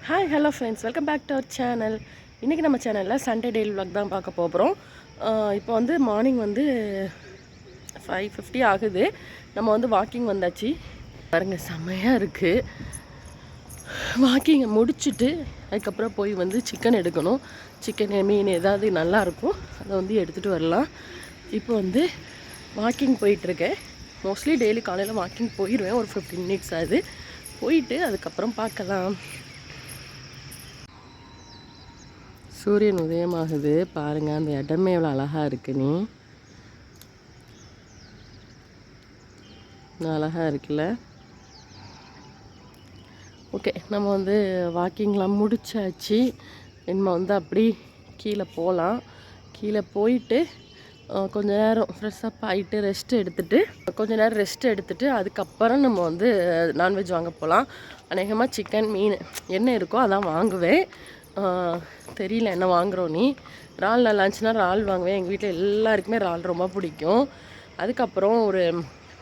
Hi hello friends, welcome back to our channel. இன்றைக்கி நம்ம சேனலில் சண்டே டெய்லி vlog தான் பார்க்க போகிறோம். இப்போ வந்து மார்னிங் வந்து 5:50 ஆகுது. நம்ம வந்து வாக்கிங் வந்தாச்சு. பாருங்க, செம்மையாக இருக்குது. வாக்கிங்கை முடிச்சுட்டு அதுக்கப்புறம் போய் வந்து சிக்கன் எடுக்கணும். சிக்கன் மீன் ஏதாவது நல்லாயிருக்கும், அதை வந்து எடுத்துகிட்டு வரலாம். இப்போ வந்து வாக்கிங் போயிட்டுருக்கேன். மோஸ்ட்லி டெய்லி காலையில் வாக்கிங் போயிடுவேன். ஒரு 15 மினிட்ஸ் ஆகுது. போயிட்டு அதுக்கப்புறம் பார்க்கலாம். சூரியன் உதயமாகுது பாருங்கள். அந்த இடமே எவ்வளோ அழகாக இருக்குன்னு. அழகாக இருக்குல்ல. ஓகே, நம்ம வந்து வாக்கிங்லாம் முடிச்சாச்சு. நம்ம வந்து அப்படி கீழே போகலாம். கீழே போயிட்டு கொஞ்சம் நேரம் ஃப்ரெஷ்ஷப் ஆகிட்டு கொஞ்சம் நேரம் ரெஸ்ட் எடுத்துகிட்டு அதுக்கப்புறம் நம்ம வந்து நான்வெஜ் வாங்க போகலாம். அநேகமாக சிக்கன் மீன் என்ன இருக்கோ அதான் வாங்குவேன். தெரியல என்ன வாங்குகிறோம். நீ இறால் நல்லா இருந்துச்சுன்னா இறால் வாங்குவேன். எங்கள் வீட்டில் எல்லாருக்குமே இறால் ரொம்ப பிடிக்கும். அதுக்கப்புறம் ஒரு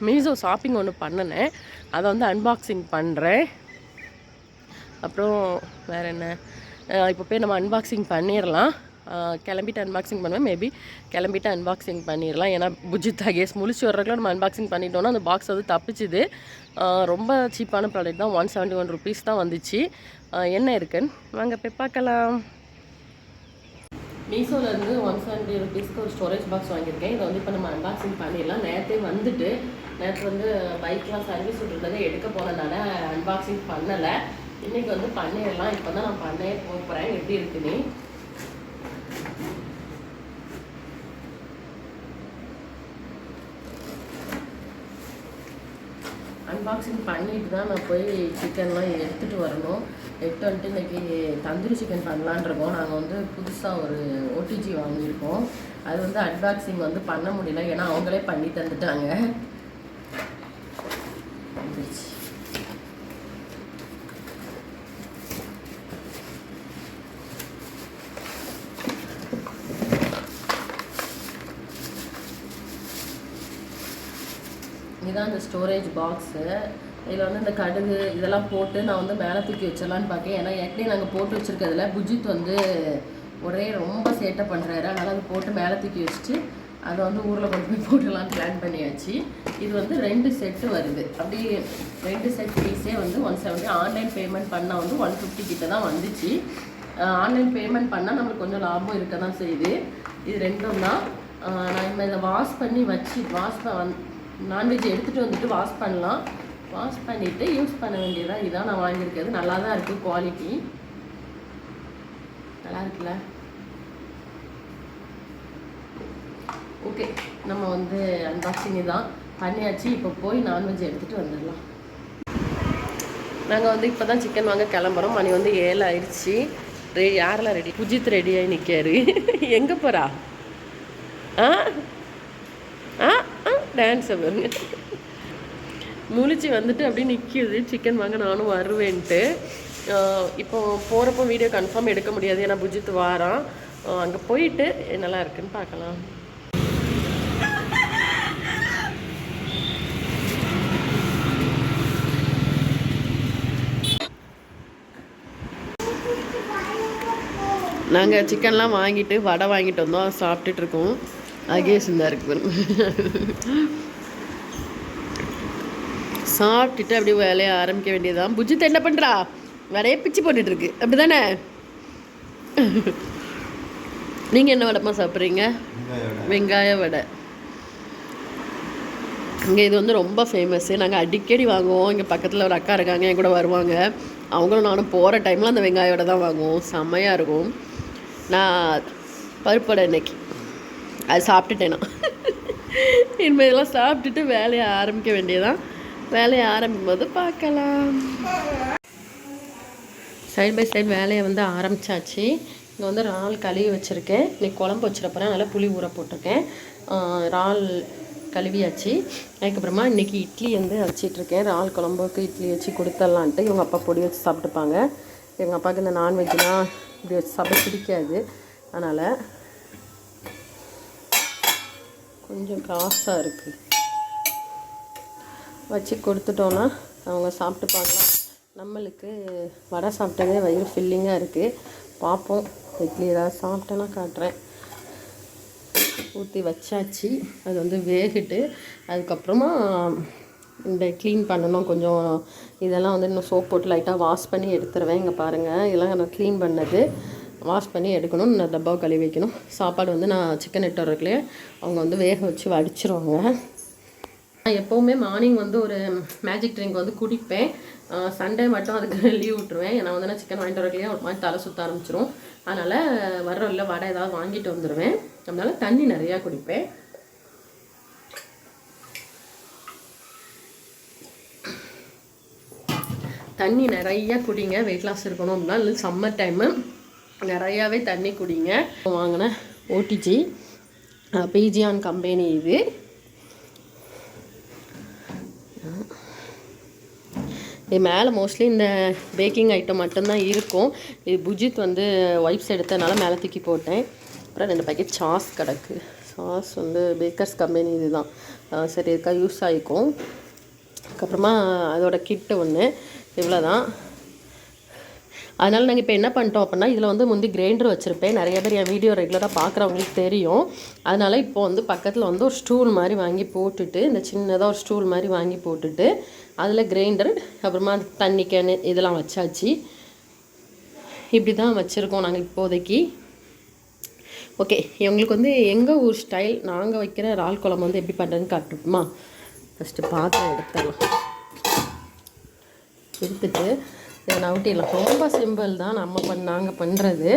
மீஷோ ஷாப்பிங் ஒன்று பண்ணினேன், அதை வந்து அன்பாக்சிங் பண்ணுறேன். அப்புறம் வேறு என்ன, இப்போ போய் நம்ம அன்பாக்சிங் பண்ணிடலாம். கிளம்பிட்டு அன்பாக்சிங் பண்ணுவேன். மேபி கிளம்பிட்டு அன்பாக்சிங் பண்ணிடலாம். ஏன்னா புஜித்தா கேஸ் முழிச்சு வர்றதுக்குள்ள நம்ம அன்பாக்சிங் பண்ணிட்டோன்னா அந்த பாக்ஸ் வந்து தப்பிச்சுது. ரொம்ப சீப்பான ப்ராடக்ட் தான். 171 rupees தான் வந்துச்சு. என்ன இருக்குன்னு வாங்க போய் பார்க்கலாம். மீஷோலேருந்து 170 rupeesக்கு ஒரு ஸ்டோரேஜ் பாக்ஸ் வாங்கியிருக்கேன். இதை வந்து இப்போ நம்ம அன்பாக்சிங் பண்ணிடலாம். நேற்று வந்து பைக்லாம் சர்வீஸ் விட்டுறதை எடுக்க போனதுனால அன்பாக்சிங் பண்ணலை. இன்றைக்கி வந்து பண்ணிடலாம். இப்போ தான் நான் பண்ணே போகிறேன் எப்படி இருக்குன்னு. அன்பாக்சிங் பண்ணிட்டு தான் நான் போய் சிக்கன்லாம் எடுத்துகிட்டு வரணும். வந்துட்டு இன்றைக்கி தந்தூரி சிக்கன் பண்ணலான் இருக்கோம். நாங்கள் வந்து புதுசாக ஒரு ஓடிஜி வாங்கியிருக்கோம். அது வந்து அன்பாக்சிங் வந்து பண்ண முடியல, ஏன்னா அவங்களே பண்ணி தந்துட்டாங்க. இதுதான் இந்த ஸ்டோரேஜ் பாக்ஸு. இதில் வந்து இந்த கடுகு இதெல்லாம் போட்டு நான் வந்து மேலே தூக்கி வச்சிடலான்னு பார்க்கேன். ஏன்னா ஏற்கனவே நாங்கள் போட்டு வச்சுருக்கிறதுல புஜித் வந்து ரொம்ப சேட்டை பண்ணுறாரு. அதனால் அது போட்டு மேலே தூக்கி வச்சுட்டு அதை வந்து ஊரில் கொண்டு போய் போட்டுடலான்னு பிளான் பண்ணியாச்சு. இது வந்து 2 செட்டு வருது. அப்படி 2 செட் பீஸே வந்து 170. ஆன்லைன் பேமெண்ட் பண்ணால் வந்து 150 கிட்ட தான் வந்துச்சு. ஆன்லைன் பேமெண்ட் பண்ணால் நம்மளுக்கு கொஞ்சம் லாபம் இருக்க தான் செய்யுது. இது ரெண்டும் தான். நான் இதை வாஷ் பண்ணி வச்சு நான்வெஜ் எடுத்துகிட்டு வந்துட்டு வாஷ் பண்ணலாம். வாஷ் பண்ணிவிட்டு யூஸ் பண்ண வேண்டியதான். இதான் நான் வாங்கியிருக்கிறது. நல்லா தான் இருக்குது, குவாலிட்டி நல்லா இருக்குல்ல. ஓகே, நம்ம வந்து அன்பாக்சிங் தான் பண்ணியாச்சு. இப்போ போய் நான்வெஜ் எடுத்துகிட்டு வந்துடலாம். நாங்கள் வந்து இப்போ தான் சிக்கன் வாங்க கிளம்புறோம். மணி வந்து 7 ஆயிடுச்சு. யாரெல்லாம் ரெடி? புஜித் ரெடியாகி நிற்காரு. எங்கே போகிறா? டான்ஸை பாருங்க. முழிச்சு வந்துட்டு அப்படியே நிற்கிது சிக்கன் வாங்க நானும் வருவேன்ட்டு. இப்போ போகிறப்போ வீடியோ கன்ஃபார்ம் எடுக்க முடியாது, ஏன்னா புஜித் வாரான். அங்கே போயிட்டு என்னெல்லாம் இருக்குன்னு பார்க்கலாம். நாங்கள் சிக்கன்லாம் வாங்கிட்டு வடை வாங்கிட்டு வந்தோம், சாப்பிட்டுட்டு இருக்கோம். அகேஷன் தான் இருக்கு. சாப்பிட்டுட்டு அப்படியே வேலையை ஆரம்பிக்க வேண்டியதுதான். புஜித் என்ன பண்ணுறா? வடையை பிச்சு போட்டுட்டு இருக்கு, அப்படி தானே? நீங்கள் என்ன வடைமா சாப்பிட்றீங்க? வெங்காய வடை. இங்கே இது வந்து ரொம்ப ஃபேமஸ்ஸு. நாங்கள் அடிக்கடி வாங்குவோம். இங்கே பக்கத்தில் ஒரு அக்கா இருக்காங்க, என் கூட வருவாங்க. அவங்களும் நானும் போகிற டைமில் அந்த வெங்காய வடை தான் வாங்குவோம். செம்மையாக இருக்கும். நான் பருப்பு வடை இன்னைக்கு அது சாப்பிட்டுட்டேன். நான் இனிமேல் இதெல்லாம் சாப்பிட்டுட்டு வேலையை ஆரம்பிக்க வேண்டியதான். வேலையை ஆரம்பிக்கும் போது பார்க்கலாம். சைட் பை சைடு வேலையை வந்து ஆரம்பித்தாச்சு. இங்கே வந்து இறால் கழுவி வச்சுருக்கேன். இன்றைக்கி குழம்பு வச்சுருப்பேன், நல்லா புளி ஊற போட்டிருக்கேன். இறால் கழுவியாச்சு. அதுக்கப்புறமா இன்றைக்கி இட்லி வந்து வச்சிட்ருக்கேன். இறால் குழம்புக்கு இட்லி வச்சு கொடுத்துடலான்ட்டு. இவங்க அப்பா பொடி வச்சு சாப்பிட்டுப்பாங்க. எங்கள் அப்பாவுக்கு இந்த நான்வெஜ்னால் இப்படி வச்சு சாப்பிட பிடிக்காது. அதனால் கொஞ்சம் காசாக இருக்குது, வச்சு கொடுத்துட்டோன்னா அவங்க சாப்பிட்டுப்பாங்களா. நம்மளுக்கு வடை சாப்பிட்டதே வயிறு ஃபில்லிங்காக இருக்குது. பார்ப்போம், இட்லி ஏதாவது சாப்பிட்டேன்னா காட்டுறேன். ஊற்றி வச்சாச்சு. அது வந்து வேகிட்டு அதுக்கப்புறமா இந்த க்ளீன் பண்ணணும். கொஞ்சம் இதெல்லாம் வந்து இன்னும் சோப் போட்டு லைட்டாக வாஷ் பண்ணி எடுத்துருவேன். இங்கே பாருங்கள், இதெல்லாம் நான் க்ளீன் பண்ணது. வாஷ் பண்ணி எடுக்கணும். நான் டப்பாவை கழுவி வைக்கணும். சாப்பாடு வந்து நான் சிக்கன் எடுத்துறதுக்குள்ளே அவங்க வந்து வேக வச்சு வடிச்சிருவாங்க. நான் எப்போவுமே மார்னிங் வந்து ஒரு மேஜிக் ட்ரிங்க் வந்து குடிப்பேன். சண்டே மட்டும் அதுக்கு லீவ் விட்டுருவேன். ஏன்னா வந்து நான் சிக்கன் வாங்கிட்டு வரக்குள்ளேயே ஒரு மாதிரி தலை சுற்ற ஆரம்பிச்சிடும். அதனால் வர்றதில்ல வடை ஏதாவது வாங்கிட்டு வந்துடுவேன். அதனால தண்ணி நிறையா குடிப்பேன். தண்ணி நிறையா குடிங்க, வெயிட் லாஸ் இருக்கணும் அப்படின்னா. இல்லை சம்மர் டைமு நிறையாவே தண்ணி குடிங்க. வாங்கினேன் ஓடிஜி பிஜியான் கம்பெனி. இது மேலே மோஸ்ட்லி இந்த பேக்கிங் ஐட்டம் மட்டும்தான் இருக்கும். இது புஜித் வந்து வைப்ஸ் எடுத்ததுனால மேலே தூக்கி போட்டேன். அப்புறம் 2 பேக்கெட் சாஸ் கிடக்கு. சாஸ் வந்து பேக்கர்ஸ் கம்பெனி இதுதான். சரி, இதுக்காக யூஸ் ஆகிக்கும். அதுக்கப்புறமா அதோட கிட்டு ஒன்று, இவ்வளோதான். அதனால் நாங்கள் இப்போ என்ன பண்ணிட்டோம் அப்படின்னா, இதில் வந்து முந்தி கிரைண்டர் வச்சுருப்பேன். நிறைய பேர் என் வீடியோ ரெகுலராக பார்க்குறவங்களுக்கு தெரியும். அதனால் இப்போ வந்து பக்கத்தில் வந்து ஒரு ஸ்டூல் மாதிரி வாங்கி போட்டுட்டு, இந்த சின்னதாக ஒரு ஸ்டூல் மாதிரி வாங்கி போட்டுட்டு அதில் கிரைண்டர் அப்புறமா தண்ணி கேனு இதெல்லாம் வச்சாச்சு. இப்படி தான் வச்சுருக்கோம் நாங்கள் இப்போதைக்கு. ஓகே, இவங்களுக்கு வந்து எங்கள் ஊர் ஸ்டைல் நாங்கள் வைக்கிற இறால் குழம்பு வந்து எப்படி பண்ணுறதுன்னு காட்டுமா? ஃபஸ்ட்டு பாத்திரம் எடுத்துட்டு இதை நவுட்டிடலாம். ரொம்ப சிம்பிள் தான் நாங்கள் பண்ணுறது.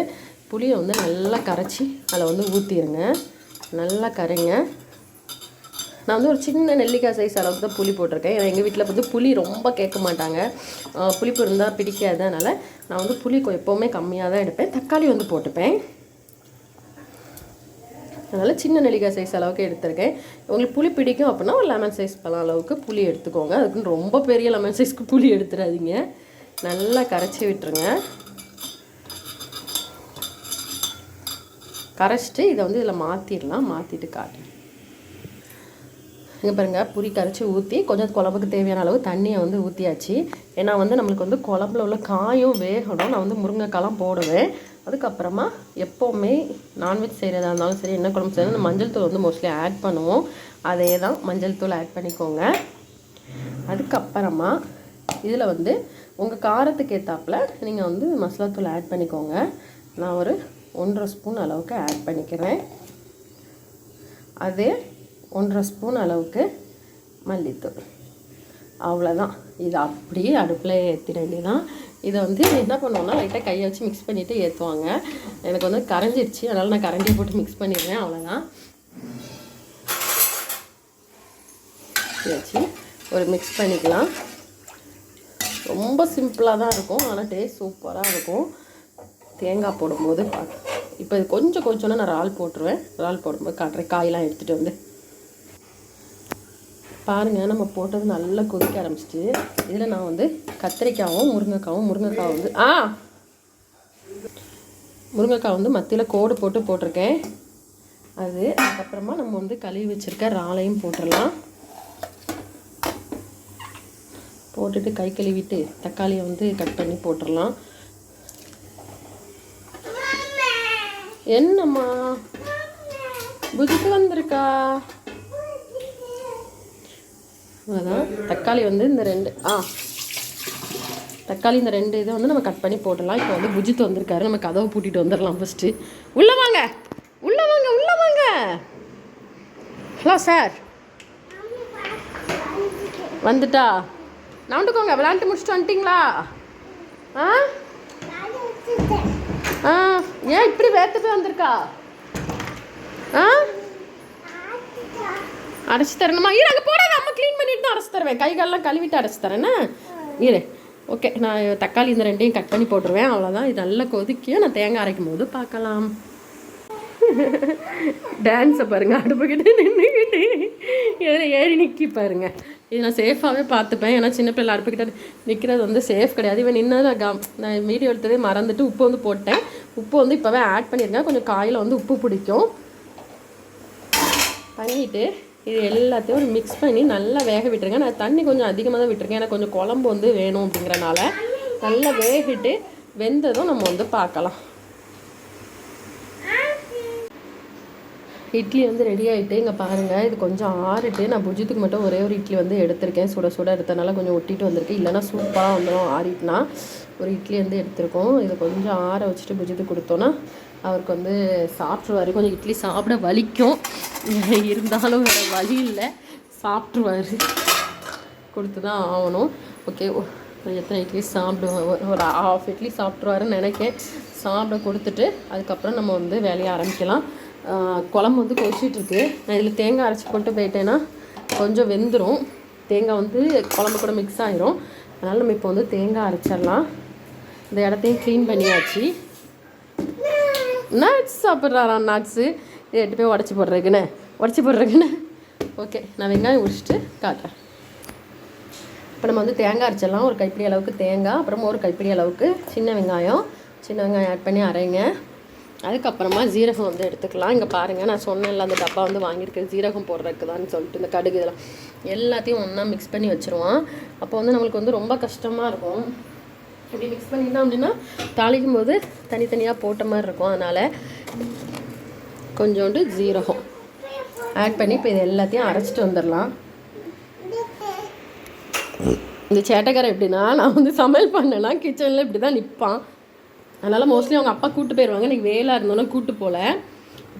புளியை வந்து நல்லா கரைச்சி அதில் வந்து ஊற்றிடுங்க. நல்லா கரைங்க. நான் வந்து ஒரு சின்ன நெல்லிக்காய் சைஸ் அளவுக்கு தான் புளி போட்டிருக்கேன். ஏன்னா எங்கள் வீட்டில் வந்து புளி ரொம்ப கேட்க மாட்டாங்க. புளிப்பு இருந்தால் பிடிக்காது. அதனால் நான் வந்து புளி எப்போவுமே கம்மியாக தான் எடுப்பேன். தக்காளி வந்து போட்டுப்பேன். அதனால் சின்ன நெல்லிக்காய் சைஸ் அளவுக்கு எடுத்திருக்கேன். உங்களுக்கு புளி பிடிக்கும் அப்படின்னா ஒரு லெமன் சைஸ் பழம் அளவுக்கு புளி எடுத்துக்கோங்க. அதுக்குன்னு ரொம்ப பெரிய லெமன் சைஸ்க்கு புளி எடுத்துடாதீங்க. நல்லா கரைச்சி விட்டுருங்க. கரைச்சிட்டு இதை வந்து இதில் மாற்றிடலாம். மாற்றிட்டு காட்டுறேன். இங்கே பாருங்கள், புளி கரைச்சி ஊற்றி கொஞ்சம் குழம்புக்கு தேவையான அளவு தண்ணியை வந்து ஊற்றியாச்சு. ஏன்னா வந்து நம்மளுக்கு வந்து குழம்புல உள்ள காயும் வேகணும். நான் வந்து முருங்கைக்காலாம் போடுவேன். அதுக்கப்புறமா எப்போவுமே நான்வெஜ் செய்கிறதா இருந்தாலும் சரி, என்ன குழம்பு செய்யணும், மஞ்சள் தூள் வந்து மோஸ்ட்லி ஆட் பண்ணுவோம். அதே தான் மஞ்சள் தூள் ஆட் பண்ணிக்கோங்க. அதுக்கப்புறமா இதில் வந்து உங்கள் காரத்துக்கு ஏற்றாப்புல நீங்கள் வந்து மசாலா தூள் ஆட் பண்ணிக்கோங்க. நான் ஒரு 1.5 ஸ்பூன் அளவுக்கு ஆட் பண்ணிக்கிறேன். அதே 1.5 ஸ்பூன் அளவுக்கு மல்லித்தூள். அவ்வளோதான். இது அப்படியே அடுப்பில் ஏற்றிட வேண்டியதான். இதை வந்து என்ன பண்ணுவோன்னா லைட்டாக கையை வச்சு மிக்ஸ் பண்ணிவிட்டு ஏற்றுவாங்க. எனக்கு வந்து கரைஞ்சிருச்சு, அதனால் நான் கரண்டியை போட்டு மிக்ஸ் பண்ணிடுறேன். அவ்வளோதான். வச்சு ஒரு மிக்ஸ் பண்ணிக்கலாம். ரொம்ப சிம்பிளாக தான் இருக்கும், ஆனால் டேஸ்ட் சூப்பராக இருக்கும். தேங்காய் போடும்போது இப்போ இது கொஞ்சம் கொஞ்சோன்னா நான் இறால் போட்டுருவேன். இறால் போடும்போது காட்டுறேன். காயெல்லாம் எடுத்துகிட்டு வந்து பாருங்கள். நம்ம போட்டது நல்லா கொதிக்க ஆரம்பிச்சிட்டு இதில் நான் வந்து கத்திரிக்காயும் முருங்கைக்காய் வந்து முருங்கைக்காய் வந்து மத்தியில் கோடு போட்டிருக்கேன். அதுக்கப்புறமா நம்ம வந்து கழுவி வச்சுருக்க இறாலையும் போட்டுடலாம். போட்டுட்டு கை கழுவிட்டு தக்காளியை வந்து கட் பண்ணி போட்டுடலாம். என்னம்மா புதுக்கு வந்திருக்கா? அதான் தக்காளி வந்து இந்த 2 இதை வந்து நம்ம கட் பண்ணி போடலாம். இப்போ வந்து புஜித் வந்திருக்காரு. நம்ம கதவை பூட்டிட்டு வந்துடலாம். ஃபஸ்ட்டு உள்ளே வாங்க. ஹலோ சார், வந்துட்டா? நவுண்டுக்கோங்க. விளாண்டு முடிச்சுட்டு வந்துட்டிங்களா? ஏன் இப்படி வேர்த்து போய் வந்திருக்கா? அரைச்சி தரணுமா? அங்கே போடாத, அம்மா க்ளீன் பண்ணிட்டு தான் அரைச்சி தருவேன். கைகாலெலாம் கழுவிட்டு அரைச்சி தரேன்னா ஓகே. நான் தக்காளி இந்த 2ஐயும் கட் பண்ணி போட்டுருவேன். அவ்வளோதான். இது நல்லா கொதிக்கும். நான் தேங்காய் அரைக்கும் போது பார்க்கலாம். டான்ஸை பாருங்கள். அடுப்புக்கிட்டே நின்றுக்கிட்டு ஏறி நிற்கி பாருங்கள். இது நான் சேஃபாகவே பார்த்துப்பேன். ஏன்னா சின்ன பிள்ளை அடுப்புக்கிட்ட நிற்கிறது வந்து சேஃப் கிடையாது. இவன் நின்னதாக நான் வீடியோ எடுத்ததே மறந்துட்டு உப்பு வந்து போட்டேன். உப்பு வந்து இப்போவே ஆட் பண்ணியிருக்கேன். கொஞ்சம் காயில் வந்து உப்பு பிடிக்கும். பண்ணிவிட்டு இது எல்லாத்தையும் ஒரு மிக்ஸ் பண்ணி நல்லா வேக விட்டுருங்க. நான் தண்ணி கொஞ்சம் அதிகமாக தான் விட்டுருக்கேன். ஏன்னா கொஞ்சம் குழம்பு வந்து வேணும் அப்படிங்கிறனால நல்லா வேகிட்டு வெந்ததும் நம்ம வந்து பார்க்கலாம். இட்லி வந்து ரெடி ஆகிட்டு இங்கே பாருங்கள். இது கொஞ்சம் ஆறிட்டு நான் புஜித்துக்கு மட்டும் ஒரே ஒரு இட்லி வந்து எடுத்திருக்கேன். சுட சுட எடுத்தனால கொஞ்சம் ஒட்டிட்டு வந்திருக்கு. இல்லைனா சூப்பராக வந்துடும். ஆறிட்டுனா ஒரு இட்லி வந்து எடுத்திருக்கோம். இதை கொஞ்சம் ஆற வச்சுட்டு புஜித்துக்கு கொடுத்தோன்னா அவருக்கு வந்து சாப்பிட்ருவார். கொஞ்சம் இட்லி சாப்பிட வலிக்கும், இருந்தாலும் வேறு வழி இல்லை, சாப்பிட்ருவார். கொடுத்து தான் ஆகணும். ஓகே, எத்தனை இட்லி சாப்பிடுவோம், ஒரு ½ இட்லி சாப்பிட்ருவாருன்னு நினைக்கேன். சாப்பிட கொடுத்துட்டு அதுக்கப்புறம் நம்ம வந்து வேலையை ஆரம்பிக்கலாம். குழம்பு வந்து கொதிச்சிட்ருக்கு. நான் இதில் தேங்காய் அரைச்சி போட்டு போயிட்டேன்னா கொஞ்சம் வெந்துடும். தேங்காய் வந்து குழம்பு கூட மிக்ஸ் ஆகிரும். அதனால் நம்ம இப்போ வந்து தேங்காய் அரைச்சிடலாம். இந்த இடத்தையும் க்ளீன் பண்ணியாச்சு. நட்ஸ் சாப்பிட்றாரா? நட்ஸு இது 8 போய் உடச்சி போடுறதுக்குன்னு. ஓகே, நான் வெங்காயம் உரிச்சிட்டு காட்டுறேன். இப்போ நம்ம வந்து தேங்காய் அரைச்சிடலாம். ஒரு கைப்பிடி அளவுக்கு தேங்காய், அப்புறமா ஒரு கைப்பிடி அளவுக்கு சின்ன வெங்காயம் ஆட் பண்ணி அரைங்க. அதுக்கப்புறமா ஜீரகம் வந்து எடுத்துக்கலாம். இங்கே பாருங்கள், நான் சொன்னேன்ல அந்த டப்பா வந்து வாங்கியிருக்கேன் ஜீரகம் போடுறதுக்கு தான் சொல்லிட்டு. இந்த கடுகு இதெல்லாம் எல்லாத்தையும் ஒன்றா மிக்ஸ் பண்ணி வச்சுருவோம். அப்போ வந்து நம்மளுக்கு வந்து ரொம்ப கஷ்டமாக இருக்கும். இப்படி மிக்ஸ் பண்ணிட்டோம் அப்படின்னா தாளிக்கும் போது தனித்தனியாக போட்ட மாதிரி இருக்கும். அதனால் கொஞ்சோண்டு ஜீரகம் ஆட் பண்ணி இப்போ இது எல்லாத்தையும் அரைச்சிட்டு வந்துடலாம். இந்த சேட்டைக்காரன் எப்படின்னா, நான் வந்து சமையல் பண்ணேன்னா கிச்சனில் இப்படி தான் நிற்பான். அதனால் மோஸ்ட்லி அவங்க அப்பா கூப்பிட்டு போயிடுவாங்க. இன்றைக்கி வேலாக இருந்தோன்னா கூப்பிட்டு போகல.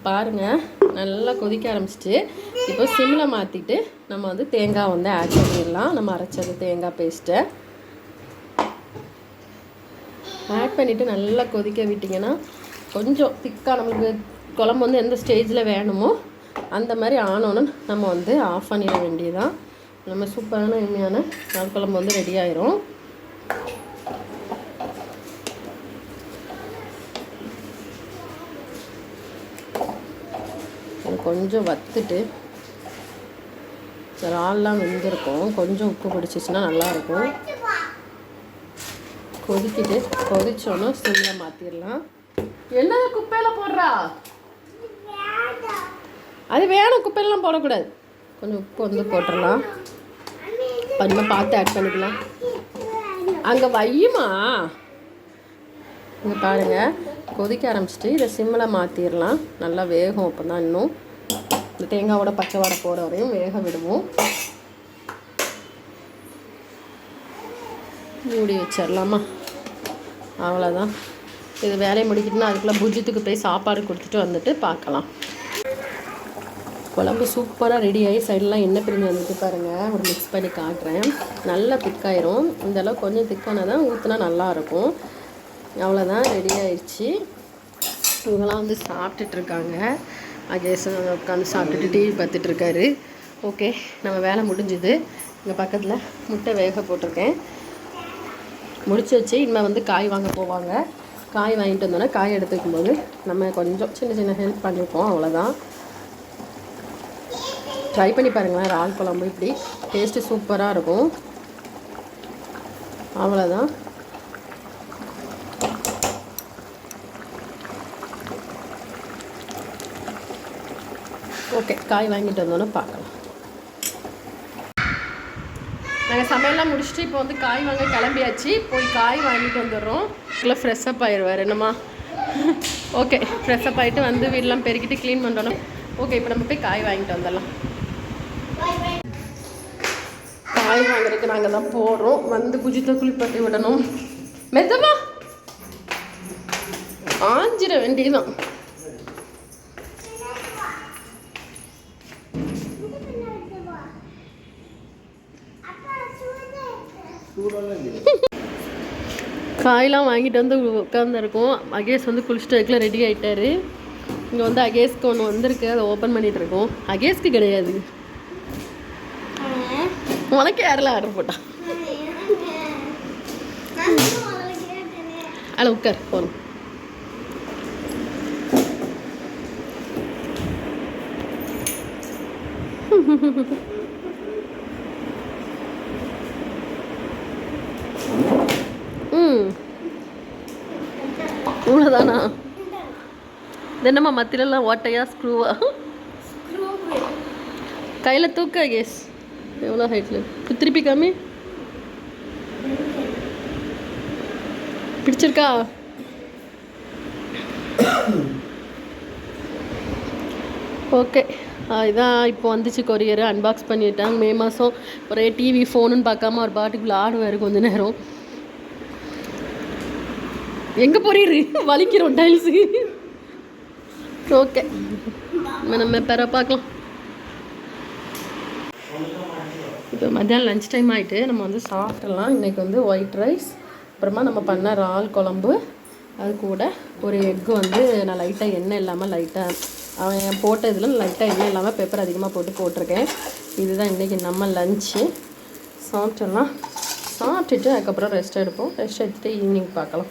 பாருங்கள், நல்லா கொதிக்க ஆரம்பிச்சிட்டு இப்போ சிம்மில் மாற்றிட்டு நம்ம வந்து தேங்காய் வந்து ஆட் பண்ணிடலாம். நம்ம அரைச்சது தேங்காய் பேஸ்ட்டை ஆட் பண்ணிவிட்டு நல்லா கொதிக்க விட்டிங்கன்னா கொஞ்சம் திக்காக நம்மளுக்கு குழம்பு வந்து எந்த ஸ்டேஜில் வேணுமோ அந்த மாதிரி ஆனோன்னு நம்ம வந்து ஆஃப் பண்ணிட வேண்டியதான். நம்ம சூப்பரான எளிமையான நாள் குழம்பு வந்து ரெடி ஆயிரும். கொஞ்சம் வத்துட்டு இறால்லாம் வெந்திருக்கும். கொஞ்சம் உப்பு பிடிச்சிச்சின்னா நல்லாயிருக்கும். கொதிச்சோன்னா சிம்மில் மாற்றிடலாம். என்ன குப்பையில் போடுறா? அது வேணும், குப்பையெல்லாம் போடக்கூடாது. கொஞ்சம் உப்பு வந்து போட்டுடலாம். கொஞ்சமாக பார்த்து ஆட் பண்ணிக்கலாம். அங்கே வையுமா? இங்கே பாருங்கள், கொதிக்க ஆரம்பிச்சிட்டு இதை சிம்மில் மாற்றிடலாம். நல்லா வேகும். அப்போ தான் இன்னும் இந்த தேங்காவோட பச்சை வாடை போகிற வரையும் வேக விடுவோம். மூடி வச்சிடலாமா? அவ்வளோதான். இது வேலையை முடிக்கிட்டுனா அதுக்குள்ளே புஜித்துக்கு போய் சாப்பாடு கொடுத்துட்டு வந்துட்டு பார்க்கலாம். குழம்பு சூப்பராக ரெடி ஆகி சைடெலாம் எண்ணெய் பிரிஞ்சு வந்துட்டு பாருங்கள். ஒரு மிக்ஸ் பண்ணி காட்டுறேன். நல்லா திக்காயிரும். இந்தளவு கொஞ்சம் திக்கான தான் ஊற்றினா நல்லாயிருக்கும். அவ்வளோதான், ரெடி ஆயிடுச்சு. இவங்களாம் வந்து சாப்பிட்டுட்ருக்காங்க. அகேஷ் உட்காந்து சாப்பிட்டுட்டு டிவி பார்த்துட்ருக்காரு. ஓகே, நம்ம வேலை முடிஞ்சுது. இங்கே பக்கத்தில் முட்டை வேக போட்டிருக்கேன். முடிச்சு வச்சு இனிமேல் வந்து காய் வாங்க போவாங்க. காய் வாங்கிட்டு வந்தோன்னா காய் எடுத்துக்கும் போது நம்ம கொஞ்சம் சின்ன சின்ன ஹெல்ப் பண்ணிப்போம். அவ்வளோதான். ட்ரை பண்ணி பாருங்களேன். இறால் குழம்பு இப்படி டேஸ்ட்டு சூப்பராக இருக்கும். அவ்வளோதான். ஓகே, காய் வாங்கிட்டு வந்தோன்னே பார்க்கலாம். நாங்கள் சமையல்லாம் முடிச்சுட்டு இப்போ வந்து காய் வாங்க கிளம்பியாச்சு. போய் காய் வாங்கிட்டு வந்துடுறோம். இல்லை ஃப்ரெஷ்ஷப் ஆயிடுவார் என்னம்மா? ஓகே, ஃப்ரெஷ்ஷப் ஆகிட்டு வந்து வீடெலாம் பெருக்கிட்டு க்ளீன் பண்ணுறோம். ஓகே, இப்போ நம்ம போய் காய் வாங்கிட்டு வந்துடலாம். காய் வாங்குறதுக்கு நாங்கள் தான் போகிறோம். வந்து புஜித்தை குளிப்பாட்டி விடணும். மெத்தமா ஆஞ்சிட வேண்டியதுதான். காயெலாம் வாங்கிட்டு வந்து உட்காந்துருக்கோம். அகேஷ் வந்து குளிச்சுட்டு அதுக்குள்ள ரெடி ஆகிட்டாரு. இங்கே வந்து அகேஷ்க்கு ஒன்று வந்திருக்கு, அதை ஓப்பன் பண்ணிகிட்டு இருக்கோம். அகேஷ்க்கு கிடையாது, உனக்கு யாரெல்லாம் ஆர்டர் போட்டா? அதில் உட்கார் போகணும். இவ்வளோதானா? என்னம்மா மத்தியிலலாம் ஓட்டையா ஸ்க்ரூவா? கையில் தூக்க கேஸ் எவ்வளோ ஹைட்டில் திருப்பி காமி. பிடிச்சிருக்கா? ஓகே, இதான் இப்போ வந்துச்சு கொரியர். அன்பாக்ஸ் பண்ணிட்டேன். மே மாதம் ஒரே டிவி ஃபோனுன்னு பார்க்காம ஒரு பாட்டுக்கு விளாடுவார் கொஞ்ச நேரம். எங்கே போறீரு? வலிக்கிறோம் டைல்ஸு. ஓகே, நம்ம பெற பார்க்கலாம். இப்போ மத்தியானம் லஞ்ச் டைம் ஆகிட்டு நம்ம வந்து சாப்பிட்றலாம். இன்றைக்கி வந்து ஒயிட் ரைஸ், அப்புறமா நம்ம பண்ண இறால் குழம்பு, அது கூட ஒரு எக்கு வந்து நான் லைட்டாக எண்ணெய் இல்லாமல் லைட்டாக அவன் போட்ட இதில் லைட்டாக எண்ணெய் இல்லாமல் பெப்பர் அதிகமாக போட்டிருக்கேன். இதுதான் இன்றைக்கி நம்ம லஞ்சு. சாப்பிட்றலாம். சாப்பிட்டுட்டு அதுக்கப்புறம் ரெஸ்ட் எடுப்போம். ரெஸ்ட் எடுத்துகிட்டு ஈவினிங் பார்க்கலாம்.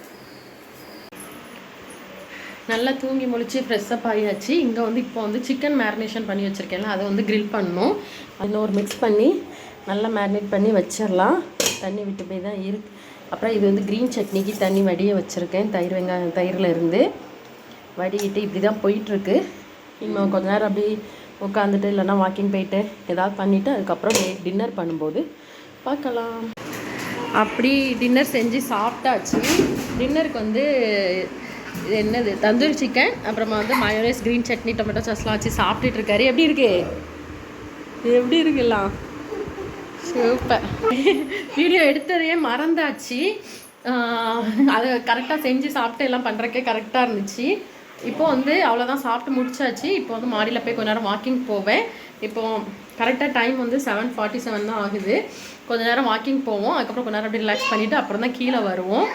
நல்லா தூங்கி முழிச்சு ஃப்ரெஷ்ஷப் ஆகியாச்சு. இங்கே வந்து இப்போ வந்து சிக்கன் மேரினேஷன் பண்ணி வச்சுருக்கேன்ல, அதை வந்து கிரில் பண்ணணும். அதில் ஒரு மிக்ஸ் பண்ணி நல்லா மேரினேட் பண்ணி வச்சிடலாம். தண்ணி விட்டு போய் தான் இருக்குது. அப்புறம் இது வந்து க்ரீன் சட்னிக்கு தண்ணி வடிய வச்சுருக்கேன். தயிரில் இருந்து வடிகிட்டு இப்படி தான் போயிட்டுருக்கு. இன்னும் கொஞ்ச நேரம் அப்படி உட்காந்துட்டு இல்லைன்னா வாக்கிங் போயிட்டு ஏதாவது பண்ணிவிட்டு அதுக்கப்புறம் டின்னர் பண்ணும்போது பார்க்கலாம். அப்படி டின்னர் செஞ்சு சாப்பிட்டாச்சு. டின்னருக்கு வந்து என்னது தந்தூரி சிக்கன், அப்புறமா வந்து மயோனைஸ், க்ரீன் சட்னி, டொமேட்டோ சாஸ்லாம் வச்சு சாப்பிட்டுட்டு இருக்காரு. எப்படி இருக்குலாம்? சூப்பர். வீடியோ எடுத்ததையே மறந்தாச்சு. அதை கரெக்டாக செஞ்சு சாப்பிட்டு எல்லாம் பண்ணுறக்கே கரெக்டாக இருந்துச்சு. இப்போ வந்து அவ்வளோதான், சாப்பிட்டு முடிச்சாச்சு. இப்போ வந்து மாடியில் போய் கொஞ்ச நேரம் வாக்கிங் போவேன். இப்போது கரெக்டாக டைம் வந்து 7:47 தான் ஆகுது. கொஞ்சம் நேரம் வாக்கிங் போவோம். அதுக்கப்புறம் கொஞ்ச நேரம் அப்படி ரிலாக்ஸ் பண்ணிவிட்டு அப்புறம் தான் கீழே வருவோம்.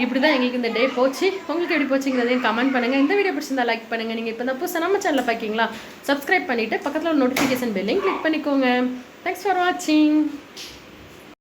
இப்படி தான் எங்களுக்கு இந்த டே போச்சு. உங்களுக்கு எப்படி போச்சுங்கிறதையும் கமெண்ட் பண்ணுங்கள். இந்த வீடியோ பிடிச்சிருந்தா லைக் பண்ணுங்கள். நீங்கள் இப்போ தான் புதுசாக நம்ம சேனலில் பார்க்கிங்களா, சப்ஸ்கிரைப் பண்ணிவிட்டு பக்கத்தில் ஒரு நோட்டிஃபிகேஷன் பெல்லையும் கிளிக் பண்ணிக்கோங்க. தேங்க்ஸ் ஃபார் வாட்சிங்.